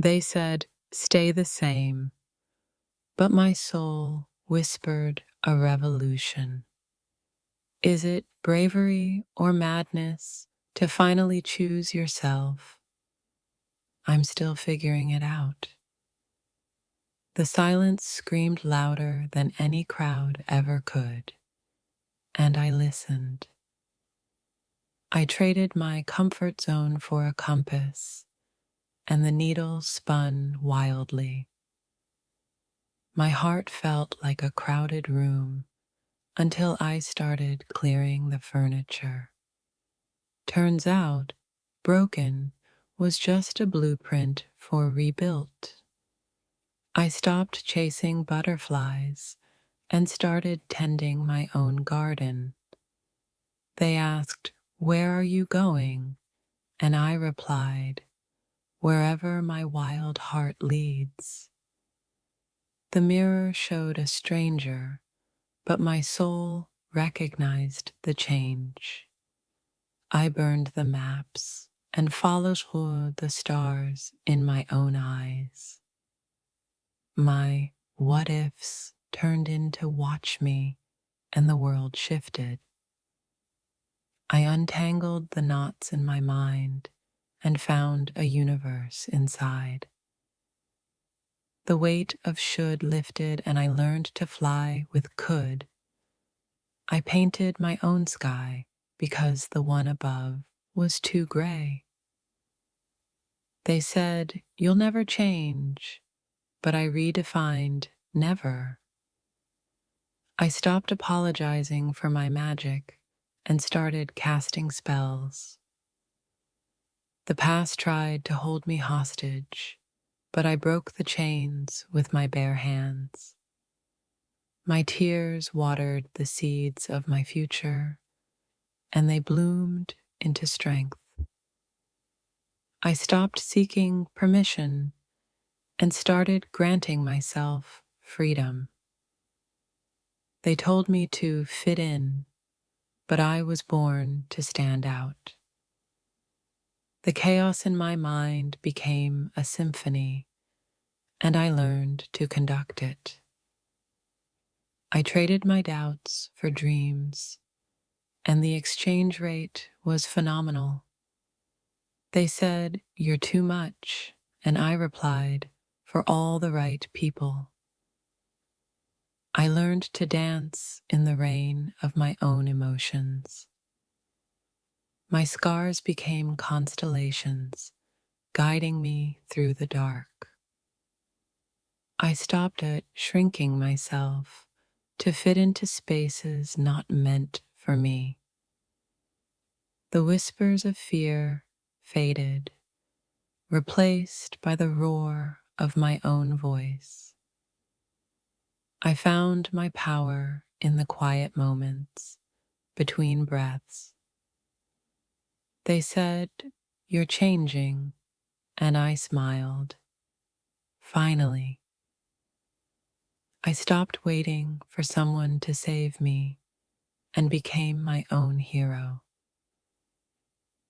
They said, "Stay the same," but my soul whispered a revolution. Is it bravery or madness to finally choose yourself? I'm still figuring it out. The silence screamed louder than any crowd ever could, and I listened. I traded my comfort zone for a compass, and the needle spun wildly. My heart felt like a crowded room until I started clearing the furniture. Turns out, broken was just a blueprint for rebuilt. I stopped chasing butterflies and started tending my own garden. They asked, "Where are you going?" And I replied, "Wherever my wild heart leads." The mirror showed a stranger, but my soul recognized the change. I burned the maps and followed through the stars in my own eyes. My what ifs turned into watch me, and the world shifted. I untangled the knots in my mind and found a universe inside. The weight of should lifted, and I learned to fly with could. I painted my own sky because the one above was too gray. They said, "You'll never change," but I redefined never. I stopped apologizing for my magic and started casting spells. The past tried to hold me hostage, but I broke the chains with my bare hands. My tears watered the seeds of my future, and they bloomed into strength. I stopped seeking permission and started granting myself freedom. They told me to fit in, but I was born to stand out. The chaos in my mind became a symphony, and I learned to conduct it. I traded my doubts for dreams, and the exchange rate was phenomenal. They said, "You're too much," and I replied, "For all the right people." I learned to dance in the rain of my own emotions. My scars became constellations, guiding me through the dark. I stopped at shrinking myself to fit into spaces not meant for me. The whispers of fear faded, replaced by the roar of my own voice. I found my power in the quiet moments between breaths. They said, "You're changing," and I smiled. Finally, I stopped waiting for someone to save me and became my own hero.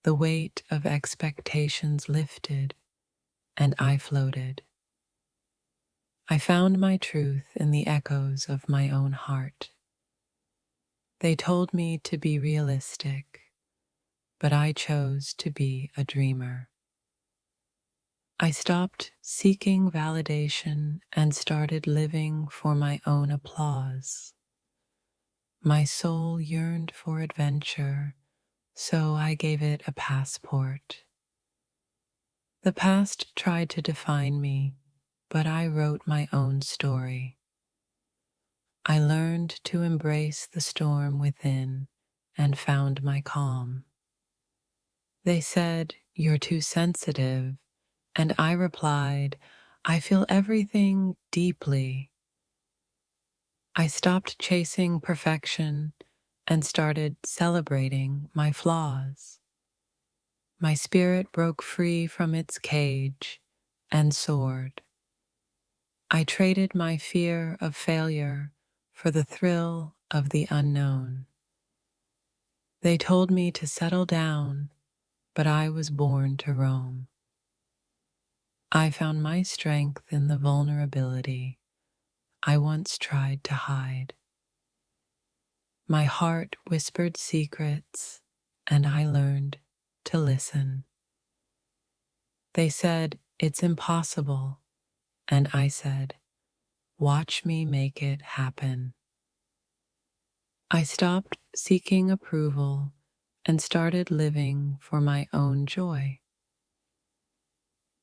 The weight of expectations lifted, and I floated. I found my truth in the echoes of my own heart. They told me to be realistic, but I chose to be a dreamer. I stopped seeking validation and started living for my own applause. My soul yearned for adventure, so I gave it a passport. The past tried to define me, but I wrote my own story. I learned to embrace the storm within and found my calm. They said, "You're too sensitive," and I replied, "I feel everything deeply." I stopped chasing perfection and started celebrating my flaws. My spirit broke free from its cage and soared. I traded my fear of failure for the thrill of the unknown. They told me to settle down, but I was born to roam. I found my strength in the vulnerability I once tried to hide. My heart whispered secrets, and I learned to listen. They said, "It's impossible," and I said, "Watch me make it happen." I stopped seeking approval and started living for my own joy.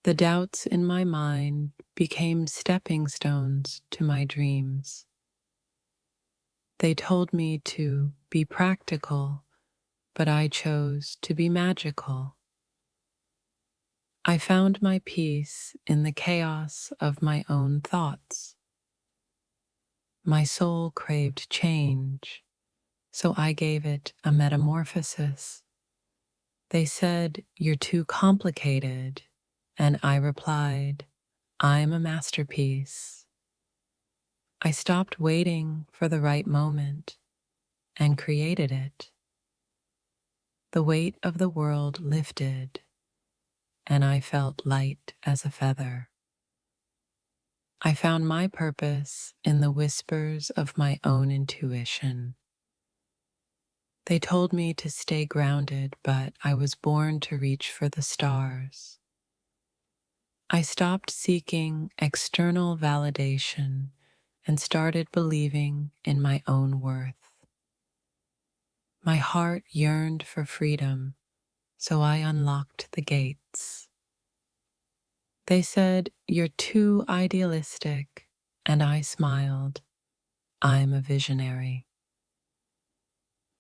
The doubts in my mind became stepping stones to my dreams. They told me to be practical, but I chose to be magical. I found my peace in the chaos of my own thoughts. My soul craved change, so I gave it a metamorphosis. They said, "You're too complicated," and I replied, "I'm a masterpiece." I stopped waiting for the right moment and created it. The weight of the world lifted, and I felt light as a feather. I found my purpose in the whispers of my own intuition. They told me to stay grounded, but I was born to reach for the stars. I stopped seeking external validation and started believing in my own worth. My heart yearned for freedom, so I unlocked the gates. They said, "You're too idealistic," and I smiled. I'm a visionary.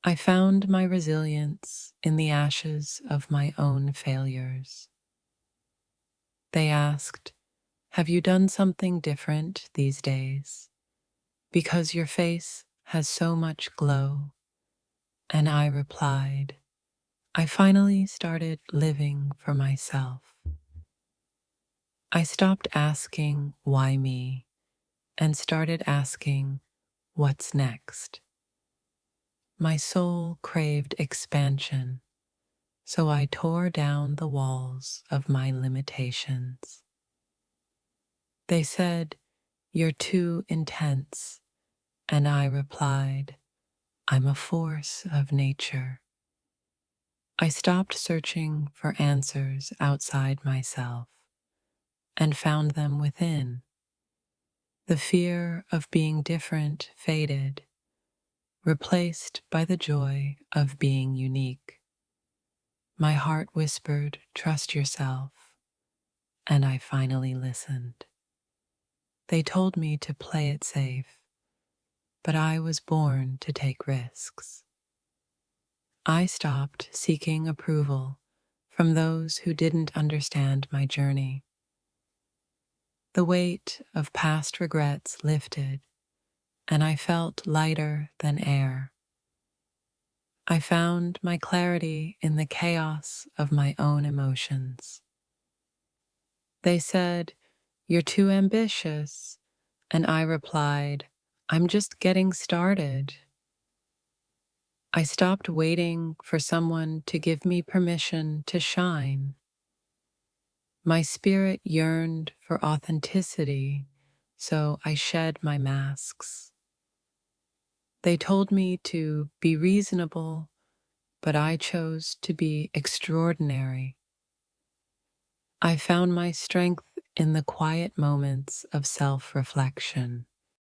I found my resilience in the ashes of my own failures. They asked, "Have you done something different these days? Because your face has so much glow." And I replied, "I finally started living for myself." I stopped asking, "Why me?" and started asking, "What's next?" My soul craved expansion, so I tore down the walls of my limitations. They said, "You're too intense," and I replied, "I'm a force of nature." I stopped searching for answers outside myself and found them within. The fear of being different faded, replaced by the joy of being unique. My heart whispered, "Trust yourself," and I finally listened. They told me to play it safe, but I was born to take risks. I stopped seeking approval from those who didn't understand my journey. The weight of past regrets lifted, and I felt lighter than air. I found my clarity in the chaos of my own emotions. They said, "You're too ambitious," and I replied, "I'm just getting started." I stopped waiting for someone to give me permission to shine. My spirit yearned for authenticity, so I shed my masks. They told me to be reasonable, but I chose to be extraordinary. I found my strength in the quiet moments of self-reflection.